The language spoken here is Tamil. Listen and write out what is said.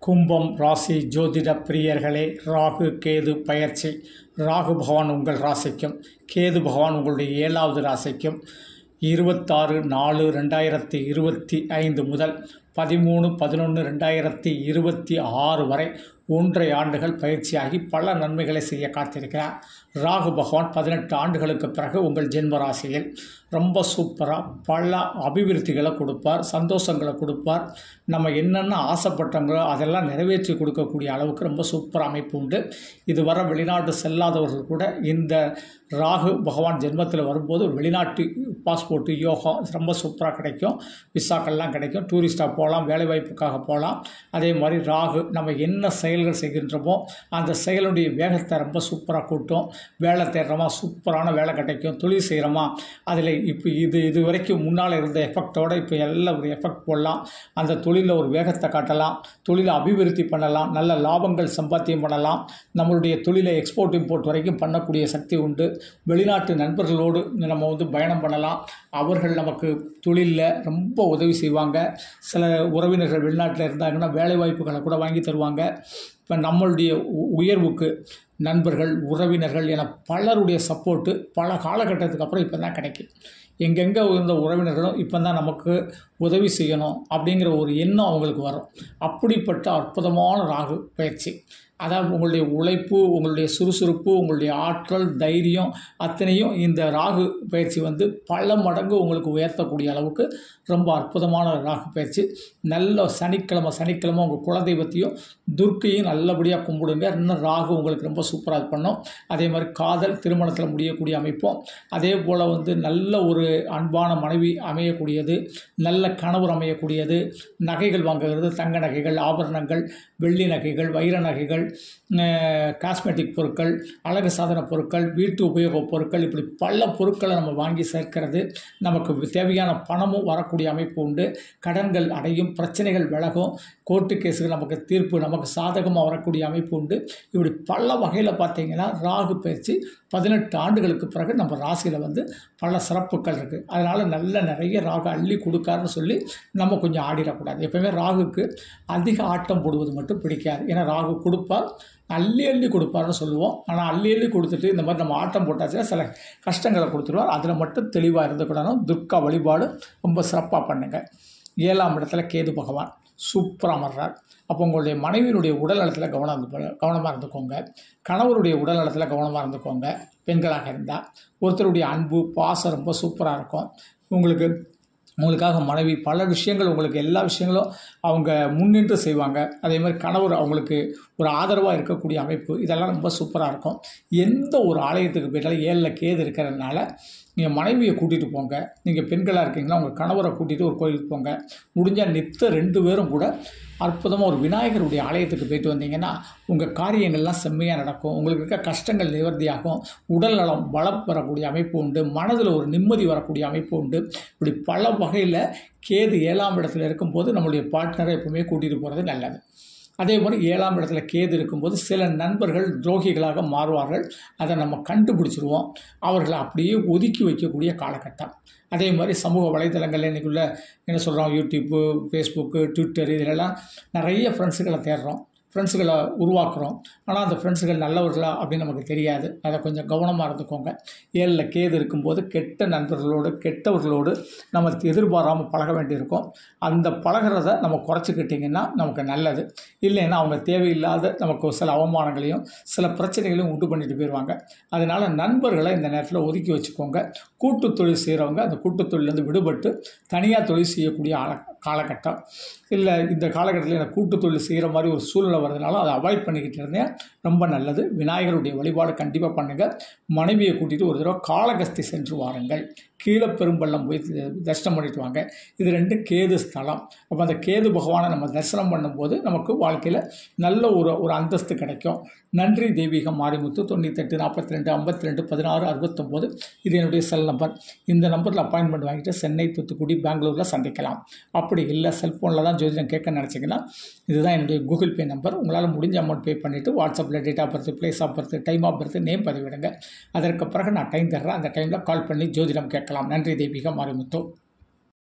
கும்பம் ராசி ஜோதிட பிரியர்களே, ராகு கேது பயிற்சி. ராகு பகவான் உங்கள் ராசிக்கும், கேது பகவான் உங்களுடைய 7வது ராசிக்கும் 26/4/2025 முதல் 13/11/2026 வரை 1.5 ஆண்டுகள் பயிற்சியாகி பல நன்மைகளை செய்ய காத்திருக்கிறார். ராகு பகவான் 18 ஆண்டுகளுக்கு பிறகு உங்கள் ஜென்ம ராசியில் ரொம்ப சூப்பராக பல அபிவிருத்திகளை கொடுப்பார், சந்தோஷங்களை கொடுப்பார். நம்ம என்னென்ன ஆசைப்பட்டங்களோ அதெல்லாம் நிறைவேற்றி கொடுக்கக்கூடிய அளவுக்கு ரொம்ப சூப்பர் அமைப்பு உண்டு. இதுவரை வெளிநாட்டு செல்லாதவர்கள் கூட இந்த ராகு பகவான் ஜென்மத்தில் வரும்போது வெளிநாட்டு பாஸ்போர்ட்டு யோகம் ரொம்ப சூப்பராக கிடைக்கும். விசாக்கள்லாம் கிடைக்கும். டூரிஸ்டாக போகலாம், வேலைவாய்ப்புக்காக போகலாம். அதே மாதிரி ராகு நம்ம என்ன செயல்கள் செய்கின்றோமோ அந்த செயலுடைய வேகத்தை ரொம்ப சூப்பராக கூட்டும். வேலை தேடுறோமா, சூப்பரான வேலை கிடைக்கும். தொழில் செய்கிறோமா, அதில் இப்போ இது வரைக்கும் முன்னால் இருந்த எஃபெக்டோடு இப்போ எல்லாம் ஒரு எஃபெக்ட் போடலாம். அந்த தொழிலில் ஒரு வேகத்தை காட்டலாம், தொழிலை அபிவிருத்தி பண்ணலாம், நல்ல லாபங்கள் சம்பாத்தியம் பண்ணலாம். நம்மளுடைய தொழிலை எக்ஸ்போர்ட் இம்போர்ட் வரைக்கும் பண்ணக்கூடிய சக்தி உண்டு. வெளிநாட்டு நண்பர்களோடு நம்ம பயணம் பண்ணலாம். அவர்கள் நமக்கு தொழிலில் ரொம்ப உதவி செய்வாங்க. சில உறவினர்கள் வெளிநாட்டில் இருந்தாங்கன்னா வேலைவாய்ப்புகளை கூட வாங்கி தருவாங்க. இப்போ நம்மளுடைய உயர்வுக்கு நண்பர்கள், உறவினர்கள் என பலருடைய சப்போர்ட்டு பல காலகட்டத்துக்கு அப்புறம் இப்போ தான் கிடைக்கும். எங்கெங்கே இருந்த உறவினர்களும் இப்போ தான் நமக்கு உதவி செய்யணும் அப்படிங்கிற ஒரு எண்ணம் அவங்களுக்கு வரும். அப்படிப்பட்ட அற்புதமான ராகு பயிற்சி. அதாவது உங்களுடைய உழைப்பு, உங்களுடைய சுறுசுறுப்பு, உங்களுடைய ஆற்றல், தைரியம் அத்தனையும் இந்த ராகு பயிற்சி பல மடங்கு உங்களுக்கு உயர்த்தக்கூடிய அளவுக்கு ரொம்ப அற்புதமான ராகு பயிற்சி. நல்ல சனிக்கிழமை உங்கள் குலதெய்வத்தையும் துர்க்கையும் நல்லபடியாக கும்பிடுங்க. இன்னும் ராகு உங்களுக்கு ரொம்ப சூப்பராக பண்ணும். அதே மாதிரி காதல், திருமணத்தில் முடியக்கூடிய அமைப்பும், அதே போல் நல்ல ஒரு அன்பான மனைவி அமையக்கூடியது, நல்ல கணவர் அமையக்கூடியது, நகைகள் வாங்குகிறது, தங்க நகைகள், ஆபரணங்கள், வெள்ளி நகைகள், வைர நகைகள், காஸ்மெட்டிக் பொருட்கள், அழகு சாதன பொருட்கள், வீட்டு உபயோகப் பொருட்கள், இப்படி பல பொருட்களை நம்ம வாங்கி சேர்க்கிறது. நமக்கு தேவையான பணமும் வரக்கூடிய அமைப்பு உண்டு. கடன்கள் அடையும், பிரச்சனைகள் விலகும், கோர்ட்டு கேஸுகள் நமக்கு தீர்ப்பு நமக்கு சாதகமாக வரக்கூடிய அமைப்பு உண்டு. இப்படி பல வகையில் பார்த்தீங்கன்னா ராகு பயிற்சி 18 ஆண்டுகளுக்கு பிறகு நம்ம ராசியில் பல சிறப்புகள் இருக்குது. அதனால் நிறைய ராகு அள்ளி கொடுக்காருன்னு சொல்லி நம்ம கொஞ்சம் ஆடிடக்கூடாது. எப்போவுமே ராகுக்கு அதிக ஆட்டம் போடுவது மட்டும் பிடிக்காது. ஏன்னா ராகு கொடுப்பார், அள்ளி கொடுப்பார்னு சொல்லுவோம். ஆனால் அள்ளி கொடுத்துட்டு இந்த மாதிரி நம்ம ஆட்டம் போட்டாச்சுன்னா சில கஷ்டங்களை கொடுத்துருவார். அதில் மட்டும் தெளிவாக இருந்துக்கூடாது. துர்கா வழிபாடு ரொம்ப சிறப்பாக பண்ணுங்கள். 7ஆம் இடத்துல கேது பகவான் சூப்பராக அமர்றார். அப்போ உங்களுடைய மனைவியினுடைய உடல் நலத்தில் கவனமாக இருந்துக்கோங்க. கணவருடைய உடல் நலத்தில் கவனமாக இருந்துக்கோங்க. பெண்களாக இருந்தால் ஒருத்தருடைய அன்பு, பாசம் ரொம்ப சூப்பராக இருக்கும். உங்களுக்காக மனைவி பல விஷயங்கள், உங்களுக்கு எல்லா விஷயங்களும் அவங்க முன்னின்று செய்வாங்க. அதே மாதிரி கணவர் அவங்களுக்கு ஒரு ஆதரவாக இருக்கக்கூடிய அமைப்பு, இதெல்லாம் ரொம்ப சூப்பராக இருக்கும். எந்த ஒரு ஆலயத்துக்கு போயிட்டாலும் 7ல் கேது இருக்கிறதுனால நீங்கள் மனைவியை கூட்டிகிட்டு போங்க. நீங்கள் பெண்களாக இருக்கீங்கன்னா உங்கள் கணவரை கூட்டிகிட்டு ஒரு கோயிலுக்கு போங்க. முடிஞ்சால் 2 பேரும் கூட அற்புதமாக ஒரு விநாயகருடைய ஆலயத்துக்கு போயிட்டு வந்தீங்கன்னா உங்கள் காரியங்கள்லாம் செம்மையாக நடக்கும். உங்களுக்கு இருக்க கஷ்டங்கள் நிவர்த்தியாகும். உடல் நலம் பலம் வரக்கூடிய அமைப்பு உண்டு. மனதில் ஒரு நிம்மதி வரக்கூடிய அமைப்பு உண்டு. இப்படி பல வகையில் கேது 7ஆம் இடத்துல இருக்கும்போது நம்மளுடைய பார்ட்னரை எப்பவுமே கூட்டிகிட்டு போகிறது நல்லது. அதே மாதிரி 7ஆம் இடத்துல கேது இருக்கும்போது சில நண்பர்கள் துரோகிகளாக மாறுவார்கள். அதை நம்ம கண்டுபிடிச்சிருவோம். அவர்களை அப்படியே ஒதுக்கி வைக்கக்கூடிய காலகட்டம். அதே மாதிரி சமூக வலைதளங்களில் இன்றைக்குள்ள என்ன சொல்கிறோம், யூடியூப்பு, ஃபேஸ்புக்கு, ட்விட்டர், இதிலெல்லாம் நிறைய ஃப்ரெண்ட்ஸுகளை தேடுறோம், ஃப்ரெண்ட்ஸுகளை உருவாக்குறோம். ஆனால் அந்த ஃப்ரெண்ட்ஸுகள் நல்லவர்களா அப்படின்னு நமக்கு தெரியாது. அதை கொஞ்சம் கவனமாக இருந்துக்கோங்க. 7ல் கேது இருக்கும்போது கெட்ட நண்பர்களோடு, கெட்டவர்களோடு நம்ம எதிர்பாராமல் பழக வேண்டியிருக்கும். அந்த பழகிறத நம்ம குறைச்சிக்கிட்டிங்கன்னா நமக்கு நல்லது. இல்லைன்னா அவங்க தேவையில்லாத நமக்கு சில அவமானங்களையும் சில பிரச்சனைகளையும் உண்டு பண்ணிட்டு போயிடுவாங்க. அதனால் நண்பர்களை இந்த நேரத்தில் ஒதுக்கி வச்சுக்கோங்க. கூட்டு தொழில் செய்கிறவங்க அந்த கூட்டு தொழிலேருந்து விடுபட்டு தனியாக தொழில் செய்யக்கூடிய காலகட்டம். இல்லை இந்த காலகட்டத்தில் எனக்கு கூட்டு தொழில் செய்கிற மாதிரி ஒரு சூழ்நிலை வரதுனால அதை அவாய்ட் பண்ணிக்கிட்டு இருந்தேன். ரொம்ப நல்லது. விநாயகருடைய வழிபாடு கண்டிப்பாக பண்ணுங்கள். மனைவியை கூட்டிகிட்டு ஒரு தடவை காளகஸ்தி சென்று வாருங்கள். கீழே பெரும்பள்ளம் போய் தரிசனம் பண்ணிட்டு வாங்க. இது 2 கேது ஸ்தலம். அப்போ அந்த கேது பகவானை நம்ம தரிசனம் பண்ணும்போது நமக்கு வாழ்க்கையில் நல்ல ஒரு அந்தஸ்து கிடைக்கும். நன்றி. தெய்வீகம் மாரிமுத்து 98 42 52 16 69 இது என்னுடைய செல் நம்பர். இந்த நம்பரில் அப்பாயின்மெண்ட் வாங்கிட்டு சென்னை, தூத்துக்குடி, பெங்களூரில் சந்திக்கலாம். அப்படி இல்லை செல்ஃபோனில் தான் ஜோதிடம் கேட்க நினச்சிங்கன்னா இதுதான் என்னுடைய கூகுள் பே நம்பர். உங்களால் முடிஞ்ச அமௌண்ட் பே பண்ணிவிட்டு வாட்ஸ்அப்பில் date of birth, place of birth, time of birth, name பதிவிடுங்க. அதற்கு பிறகு நான் டைம் தர்றேன். அந்த டைமில் கால் பண்ணி ஜோதிடம் கேட்கலாம். நன்றி. தெய்வீகம் மாரிமுத்து.